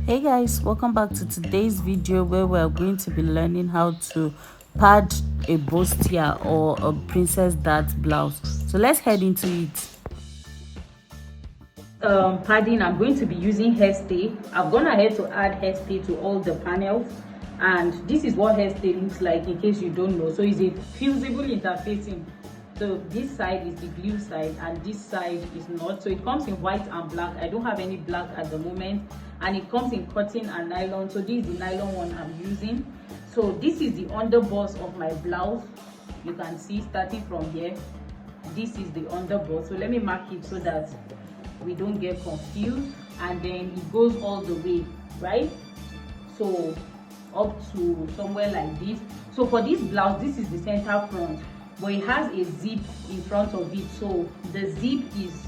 Hey guys, welcome back to today's video where we are going to be learning how to pad a bustier or a princess dart blouse. So let's head into it. Padding, I'm going to be using haystay. I've gone ahead to add haystay to all the panels, and this is what haystay looks like in case you don't know. So it's a fusible interfacing. So this side is the glue side and this side is not. So it comes in white and black. I don't have any black at the moment, and it comes in cotton and nylon. So this is the nylon one I'm using. So this is the underbust of my blouse. You can see starting from here, this is the underbust. So let me mark it so that we don't get confused, and then it goes all the way, right? So up to somewhere like this. So for this blouse, this is the center front, but it has a zip in front of it. So the zip is,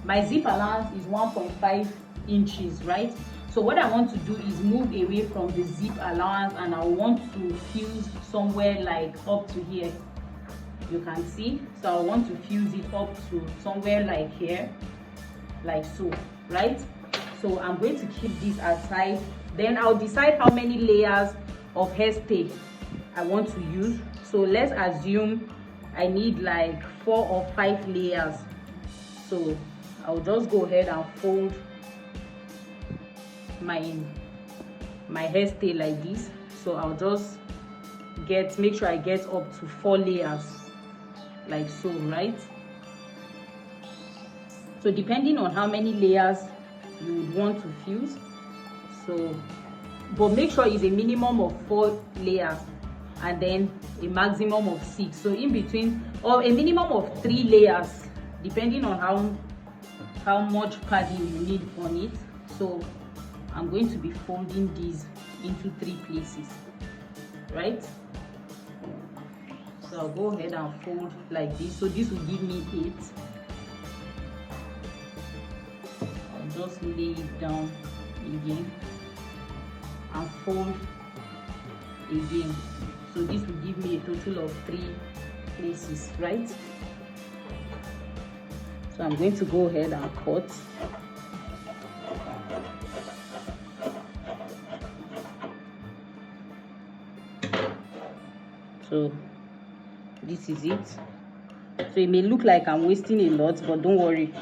my zip allowance is 1.5 inches, right? So what I want to do is move away from the zip allowance, and I want to fuse somewhere like up to here. You can see, so I want to fuse it up to somewhere like here, like so, right? So I'm going to keep this aside, then I'll decide how many layers of hairstay I want to use. So let's assume I need like 4 or 5 layers. So I'll just go ahead and fold my hairstay like this. So I'll just make sure I get up to 4 layers like so, right? So depending on how many layers you would want to fuse, so but make sure it's a minimum of 4 layers and then a maximum of 6. So in between, or a minimum of 3 layers, depending on how much padding you need on it. So I'm going to be folding these into 3 places, right? So I'll go ahead and fold like this. So this will give me 8. Just lay it down again and fold again. So this will give me a total of 3 places, right? So I'm going to go ahead and cut. So this is it. So it may look like I'm wasting a lot, but don't worry.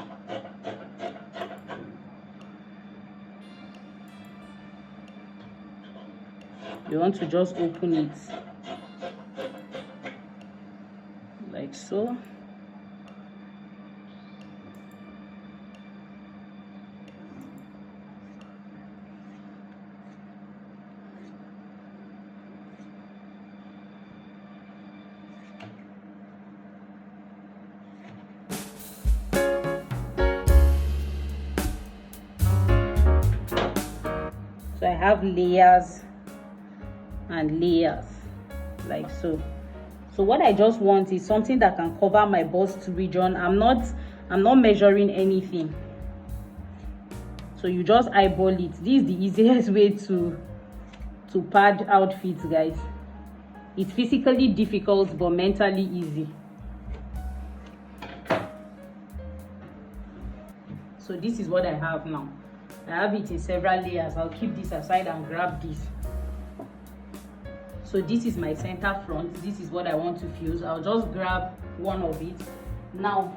You want to just open it like so. So I have layers and layers like so. So what I just want is something that can cover my bust region. I'm not measuring anything, so you just eyeball it. This is the easiest way to pad outfits, guys. It's physically difficult but mentally easy. So this is what I have now. I have it in several layers. I'll keep this aside and grab this. So this is my center front. This is what I want to fuse. I'll just grab one of it. Now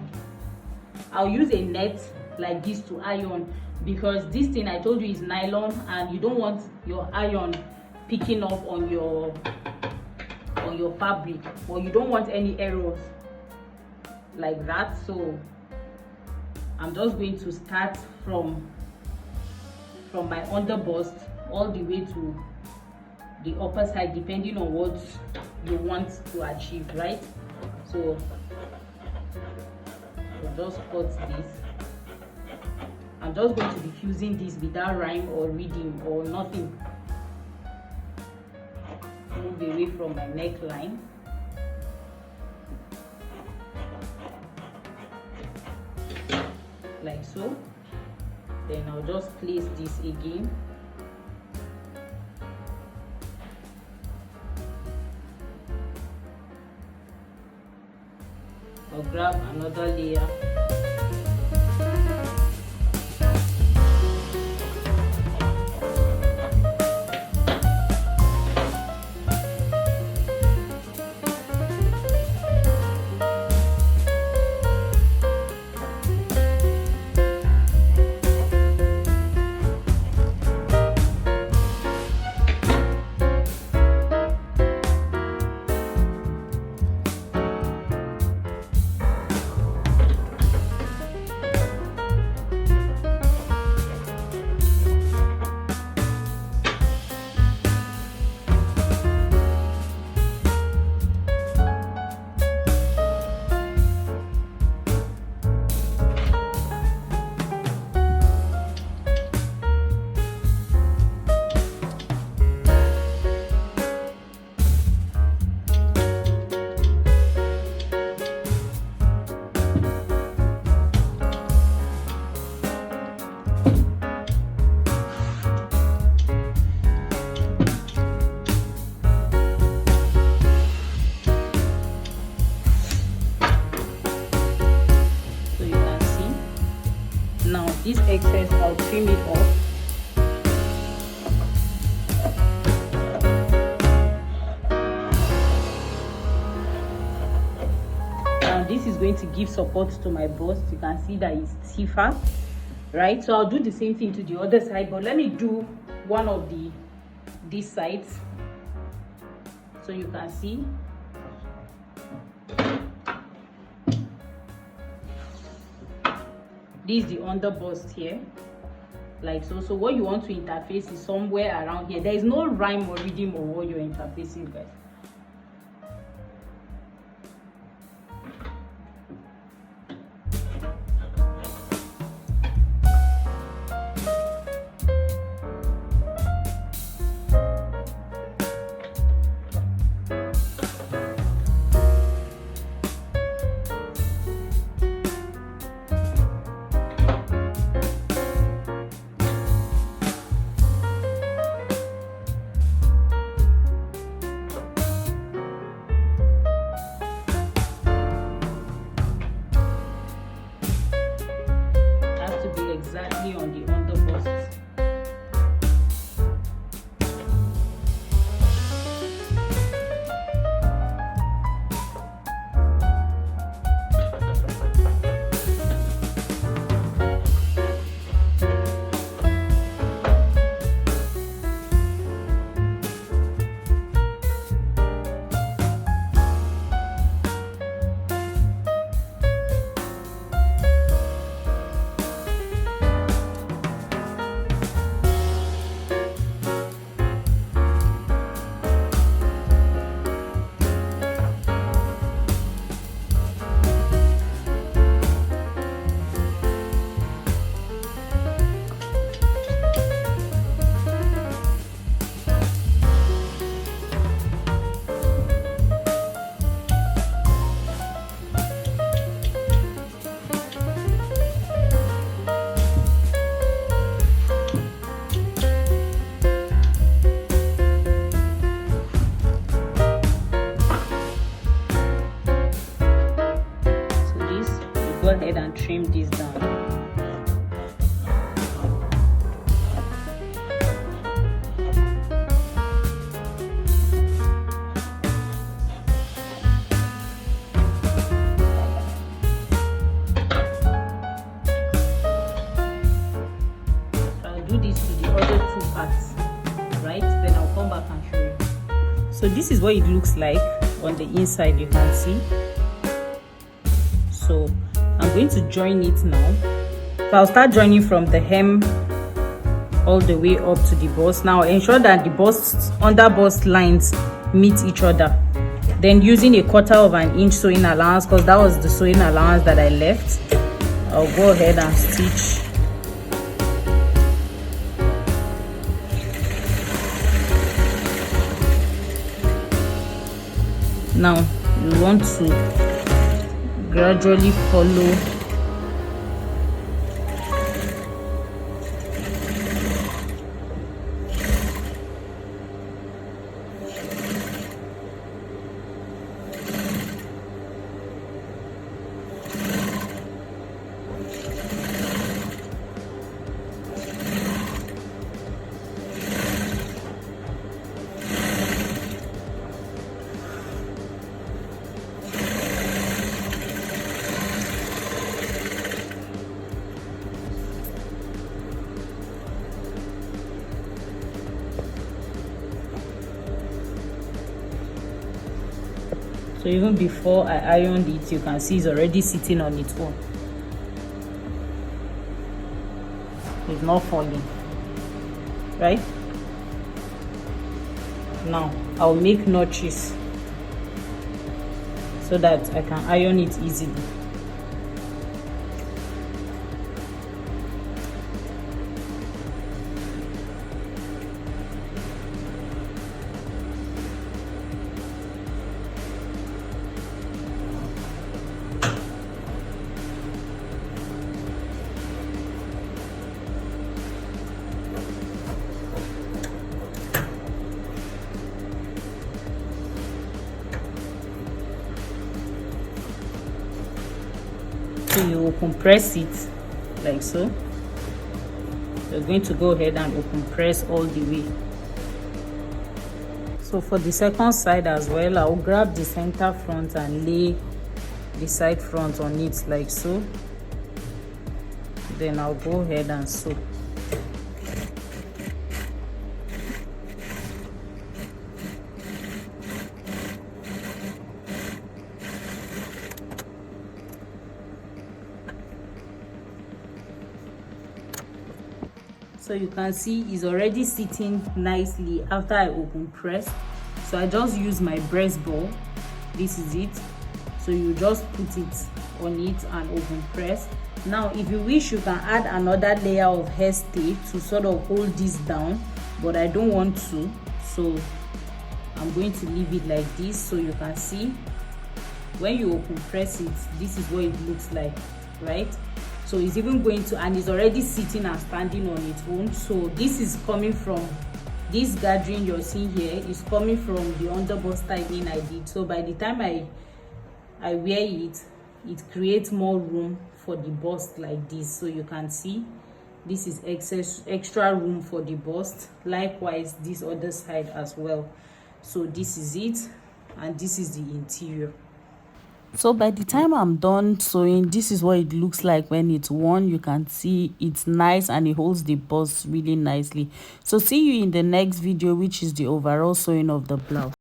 I'll use a net like this to iron, because this thing I told you is nylon, and you don't want your iron picking up on your fabric, or you don't want any errors like that. So I'm just going to start from my underbust all the way to the upper side, depending on what you want to achieve, right? So we'll just cut this. I'm just going to be fusing this without rhyme or reading or nothing. Move away from my neckline. Like so. Then I'll just place this again. I'll grab another layer. excess, I'll trim it off. And this is going to give support to my bust. You can see that it's stiffer, right? So I'll do the same thing to the other side, but let me do one of these sides so you can see. This is the under bust here, like so. So what you want to interface is somewhere around here. There is no rhyme or rhythm of what you're interfacing, guys. Exactly on the under bust. Go ahead and trim this down. I'll do this to the other two parts, right? Then I'll come back and show you. So this is what it looks like on the inside, you can see. So I'm going to join it now. So I'll start joining from the hem all the way up to the bust. Now ensure that the bust, under bust lines meet each other. Then using a 1/4 of an inch sewing allowance, because that was the sewing allowance that I left, I'll go ahead and stitch. Now you want to gradually follow So even before I ironed it, you can see it's already sitting on its own. It's not falling, right? Now I'll make notches so that I can iron it easily. So you will compress it like so. We're going to go ahead and open press all the way. So for the second side as well, I'll grab the center front and lay the side front on it like so. Then I'll go ahead and sew. So you can see it's already sitting nicely after I open press. So I just use my breast ball. This is it. So you just put it on it and open press. Now if you wish, you can add another layer of hairstay to sort of hold this down, but I don't want to, so I'm going to leave it like this. So you can see when you open press it, this is what it looks like, right? So it's even going to, and it's already sitting and standing on its own. So this is coming from this gathering you're seeing here is coming from the underbust styling I did. So by the time I wear it, it creates more room for the bust like this. So you can see this is extra room for the bust. Likewise this other side as well. So this is it, and this is the interior. So by the time I'm done sewing, this is what it looks like when it's worn. You can see it's nice and it holds the bust really nicely. So see you in the next video, which is the overall sewing of the blouse.